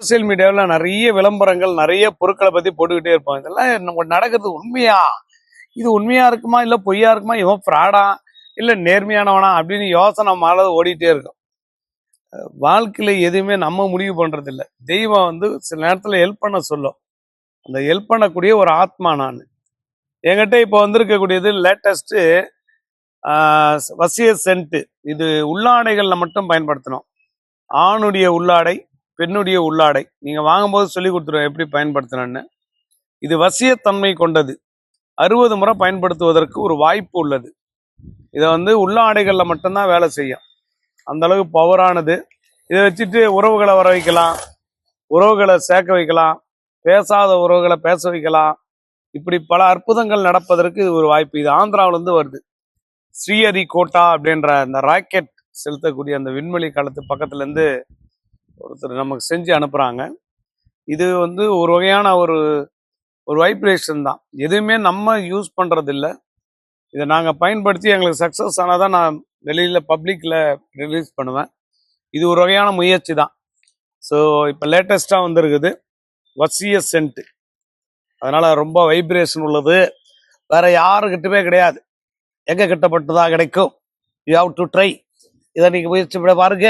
Social மீடியாவில் நிறைய விளம்பரங்கள் நிறைய பொருட்களை பத்தி போட்டுக்கிட்டே இருப்பாங்க. இதெல்லாம் நம்ம நடக்கிறது உண்மையா, இது உண்மையா இருக்குமா இல்ல பொய்யா இருக்குமா, இவன் ஃப்ராடா இல்ல நேர்மையானவனா அப்படின்னு யோசனை மாலை ஓடிட்டே இருக்கும். வாழ்க்கையில எதுவுமே நம்ம முடிவு பண்றது இல்ல. தெய்வம் சில நேரத்துல ஹெல்ப் பண்ண சொல்லும். அந்த ஹெல்ப் பண்ணக்கூடிய ஒரு ஆத்மா நான். என்கிட்ட இப்போ வந்திருக்கக்கூடியது லேட்டஸ்ட் வசிய சென்ட். இது உள்ளாடைகள்ல மட்டும் பயன்படுத்தணும். ஆணுடைய உள்ளாடை, பெண்ணுடைய உள்ளாடை. நீங்க வாங்கும்போது சொல்லி கொடுத்துருவோம் எப்படி பயன்படுத்தணும்னு. இது வசியத்தன்மை கொண்டது. 60 முறை பயன்படுத்துவதற்கு ஒரு வாய்ப்பு உள்ளது. இதை உள்ளாடைகள்ல மட்டும்தான் வேலை செய்யும். அந்த அளவுக்கு பவரானது. இதை வச்சுட்டு உறவுகளை வர வைக்கலாம், உறவுகளை சேர்க்க வைக்கலாம், பேசாத உறவுகளை பேச வைக்கலாம். இப்படி பல அற்புதங்கள் நடப்பதற்கு இது ஒரு வாய்ப்பு. இது ஆந்திராவிலிருந்து வருது. ஸ்ரீஹரிகோட்டா அப்படின்ற அந்த ராக்கெட் செலுத்தக்கூடிய அந்த விண்வெளி காலத்து பக்கத்துல இருந்து ஒருத்தர் நமக்கு செஞ்சு அனுப்புறாங்க. இது ஒரு வகையான ஒரு வைப்ரேஷன் தான். எதுவுமே நம்ம யூஸ் பண்றது இல்லை. இதை நாங்கள் பயன்படுத்தி எங்களுக்கு சக்ஸஸ் ஆனாதான் நான் வெளியில பப்ளிக்ல ரிலீஸ் பண்ணுவேன். இது ஒரு வகையான முயற்சி தான். ஸோ இப்போ லேட்டஸ்டாக வந்திருக்குது வசிய சென்ட். அதனால ரொம்ப வைப்ரேஷன் உள்ளது. வேற யாருக்கிட்டமே கிடையாது. எங்க கிட்டப்பட்டுதான் கிடைக்கும். You have to try. இதை நீங்க முயற்சி பாருங்க.